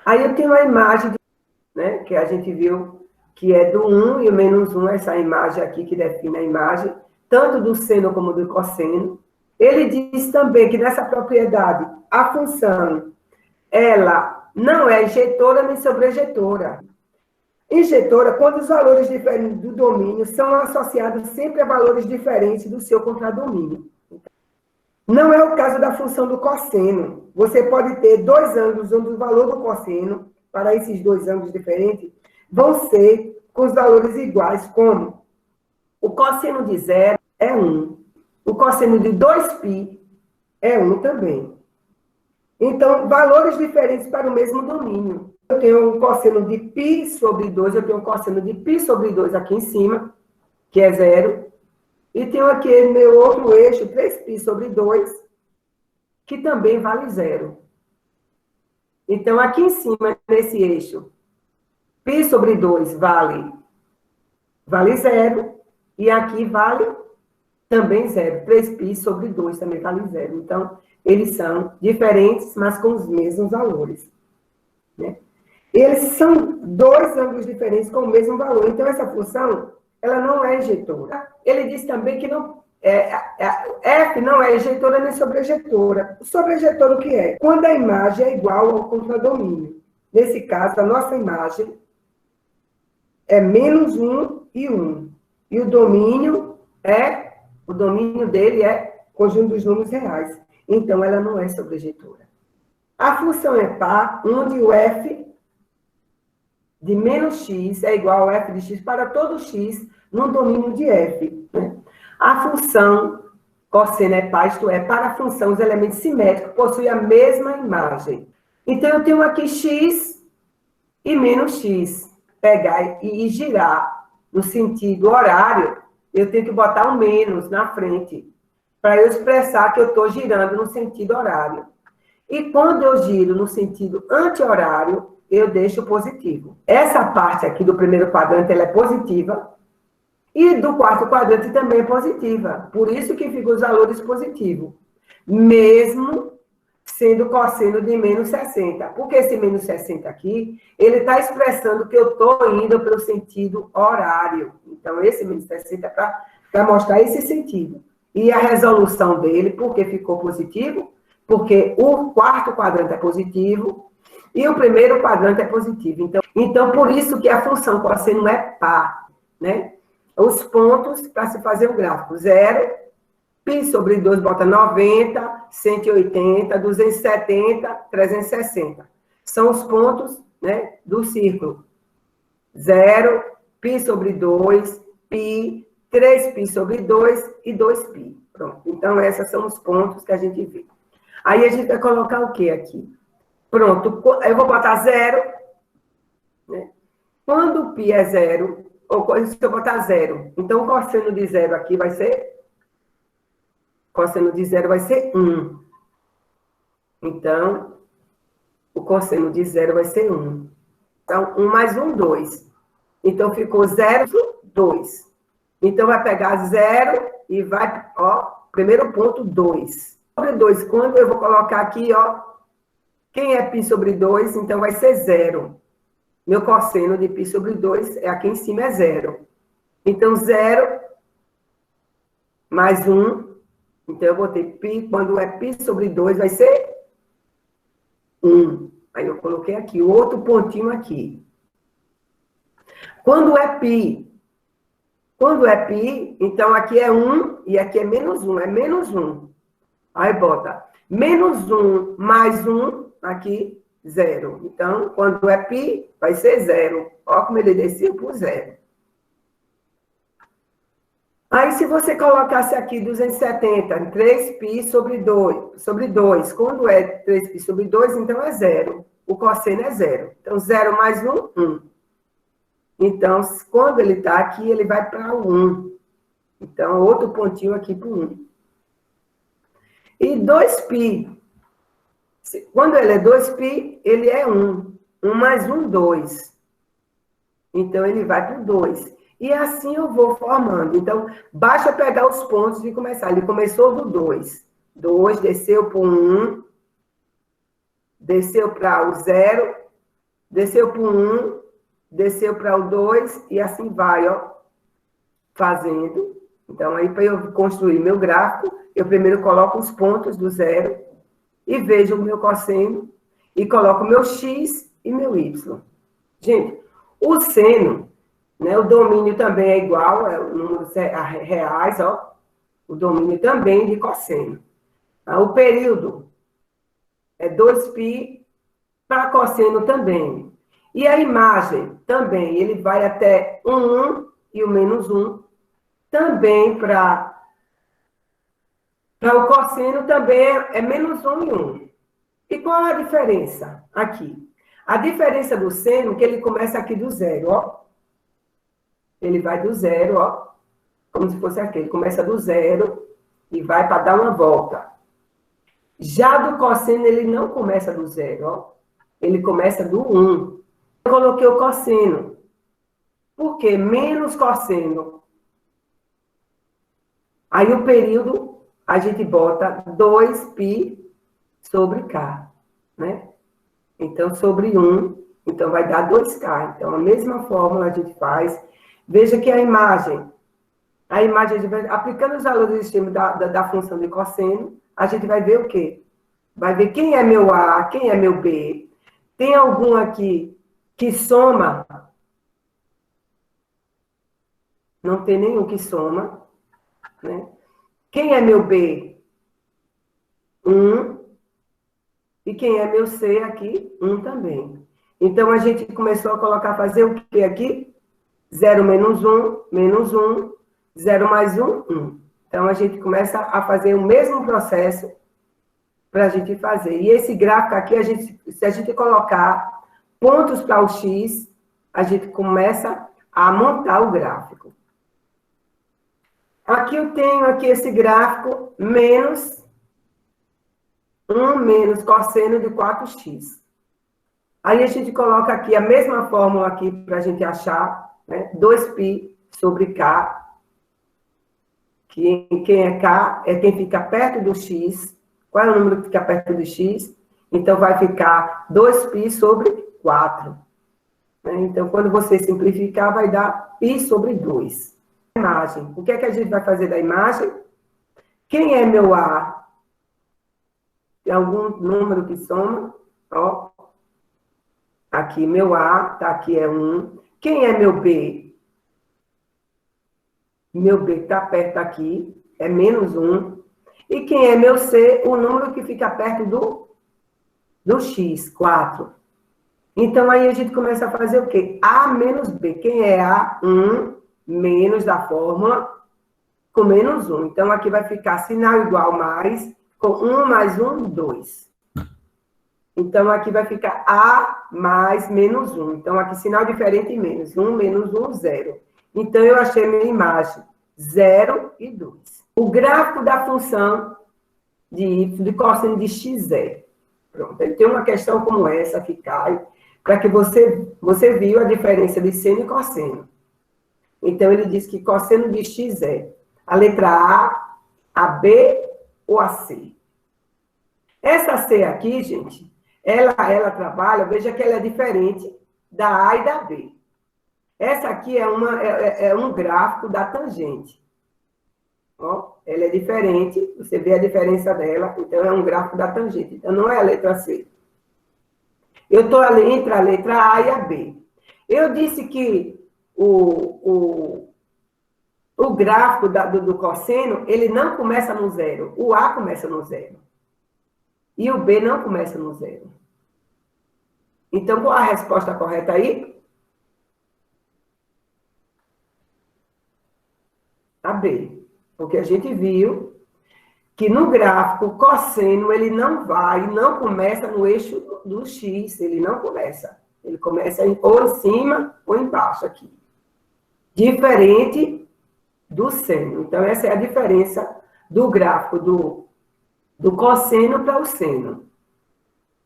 Aí eu tenho a imagem, né, que a gente viu que é do 1 e o menos 1, essa imagem aqui que define a imagem, tanto do seno como do cosseno. Ele diz também que nessa propriedade, a função, ela não é injetora nem sobrejetora. Injetora, quando os valores diferentes do domínio são associados sempre a valores diferentes do seu contradomínio. Não é o caso da função do cosseno. Você pode ter dois ângulos onde o valor do cosseno, para esses dois ângulos diferentes, vão ser com os valores iguais, como o cosseno de 0 é 1. O cosseno de 2π é 1 também. Então, valores diferentes para o mesmo domínio. Eu tenho um cosseno de π sobre 2, eu tenho um cosseno de π sobre 2 aqui em cima, que é 0. E tenho aqui meu outro eixo, 3π sobre 2, que também vale 0. Então, aqui em cima, nesse eixo, π sobre 2 vale 0. E aqui vale também 0. 3π sobre 2 também vale 0. Então, eles são diferentes, mas com os mesmos valores. Né? Eles são dois ângulos diferentes com o mesmo valor. Então, essa função, ela não é injetora. Ele diz também que não, F não é injetora nem sobrejetora. O sobrejetor o que é? Quando a imagem é igual ao contradomínio. Nesse caso, a nossa imagem é menos 1 e 1. E o domínio dele é conjunto dos números reais. Então, ela não é sobrejetora. A função é par, onde o F de menos x é igual ao f de x para todo x no domínio de f. Né? A função cosseno é par, isto é, para a função, os elementos simétricos possuem a mesma imagem. Então, eu tenho aqui x e menos x. Pegar e girar no sentido horário, eu tenho que botar um menos na frente, para eu expressar que eu estou girando no sentido horário. E quando eu giro no sentido anti-horário, eu deixo positivo. Essa parte aqui do primeiro quadrante, ela é positiva, e do quarto quadrante também é positiva. Por isso que ficam os valores positivos. Mesmo sendo cosseno de menos 60. Porque esse menos 60 aqui, ele está expressando que eu estou indo para o sentido horário. Então, esse menos 60 é para mostrar esse sentido. E a resolução dele, por que ficou positivo? Porque o quarto quadrante é positivo e o primeiro quadrante é positivo. Então por isso que a função cosseno é par, né? Os pontos para se fazer o gráfico. 0, π sobre 2 bota 90, 180, 270, 360. São os pontos, né, do círculo. 0, π sobre 2, π, 3π sobre 2 e 2π. Pronto. Então, esses são os pontos que a gente vê. Aí, a gente vai colocar o quê aqui? Pronto. Eu vou botar 0. Né? Quando π é 0, ou se eu botar 0, então o cosseno de 0 aqui vai ser... Cosseno de 0 vai ser 1. Então, o cosseno de 0 vai ser 1. Então, 1 mais 1, 2. Então, ficou 0, 2. Então, vai pegar 0 e vai, ó, primeiro ponto, 2. Sobre 2, quando eu vou colocar aqui, ó, quem é π sobre 2, então vai ser 0. Meu cosseno de π sobre 2, aqui em cima é 0. Então, 0 mais 1, então eu botei π, quando é π sobre 2, vai ser 1. Aí eu coloquei aqui, o outro pontinho aqui. Quando é π, então aqui é 1 e aqui é menos 1, é menos 1. Aí bota menos 1 mais 1, aqui, 0. Então, quando é π, vai ser 0. Olha como ele desceu por 0. Aí, se você colocasse aqui 270, 3π sobre 2, quando é 3π sobre 2, então é 0. O cosseno é 0. Então, 0 mais 1, 1. Então, quando ele está aqui, ele vai para o 1. Então, outro pontinho aqui para o 1. E 2π, quando ele é 2π, ele é 1. 1 mais 1, 2. Então, ele vai para o 2. E assim eu vou formando. Então, basta pegar os pontos e começar. Ele começou do 2. 2, desceu para o 1. Desceu para o 0. desceu para o 1, desceu para o 2, e assim vai, ó, fazendo. Então, aí, para eu construir meu gráfico, eu primeiro coloco os pontos do zero e vejo o meu cosseno e coloco meu x e meu y. Gente, o seno, né, o domínio também é igual, é o número reais, ó, o domínio também de cosseno. O período é 2π para cosseno também. E a imagem também, ele vai até 1 e o -1, também para o cosseno também é -1 e 1. E qual a diferença aqui? A diferença do seno é que ele começa aqui do zero, ó. Ele vai do zero, ó, como se fosse aqui. Ele começa do zero e vai para dar uma volta. Já do cosseno, ele não começa do zero, ó. Ele começa do 1. Eu coloquei o cosseno. Por quê? Menos cosseno. Aí o período, a gente bota 2π sobre K, né? Então, sobre 1, então vai dar 2K. Então, a mesma fórmula a gente faz. Veja que a imagem, aplicando os valores do estímulo da função de cosseno, a gente vai ver o quê? Vai ver quem é meu A, quem é meu B. Tem algum aqui que soma? Não tem nenhum que soma, né? Quem é meu B? 1. E quem é meu C aqui? 1 também. Então, a gente começou a colocar, fazer o que aqui? 0 menos 1, menos 1, 0 mais 1, 1. Então, a gente começa a fazer o mesmo processo para a gente fazer. E esse gráfico aqui, se a gente colocar pontos para o X, a gente começa a montar o gráfico. Aqui eu tenho aqui esse gráfico menos 1 menos cosseno de 4x. Aí a gente coloca aqui a mesma fórmula aqui para a gente achar, né? 2π sobre K. Quem é K é quem fica perto do x. Qual é o número que fica perto do x? Então, vai ficar 2π sobre 4. Né? Então, quando você simplificar, vai dar π sobre 2. Imagem. O que é que a gente vai fazer da imagem? Quem é meu A? Tem algum número que soma? Ó. Aqui, meu A, tá aqui é 1. Quem é meu B? Meu B está perto aqui, é menos 1. E quem é meu C? O número que fica perto do X, 4. Então, aí a gente começa a fazer o quê? A menos B. Quem é A? 1 menos da fórmula com menos 1. Então, aqui vai ficar sinal igual mais, com 1 mais 1, 2. Então, aqui vai ficar A mais menos 1. Então, aqui sinal diferente e menos. 1 menos 1, 0. Então, eu achei minha imagem 0 e 2. O gráfico da função de y, de cosseno de x é. Pronto, ele tem uma questão como essa que cai, para que você viu a diferença de seno e cosseno. Então, ele diz que cosseno de x é a letra A, a B ou a C. Essa C aqui, gente, ela trabalha, veja que ela é diferente da A e da B. Essa aqui é um gráfico da tangente. Ó, ela é diferente, você vê a diferença dela, então é um gráfico da tangente. Então, não é a letra C. Eu estou ali entre a letra A e a B. Eu disse que o gráfico do cosseno, ele não começa no zero. O A começa no zero. E o B não começa no zero. Então, qual a resposta correta aí? A B. Porque a gente viu que no gráfico, o cosseno, ele não começa no eixo do X. Ele não começa. Ele começa ou em cima ou embaixo aqui. Diferente do seno. Então, essa é a diferença do gráfico do cosseno para o seno.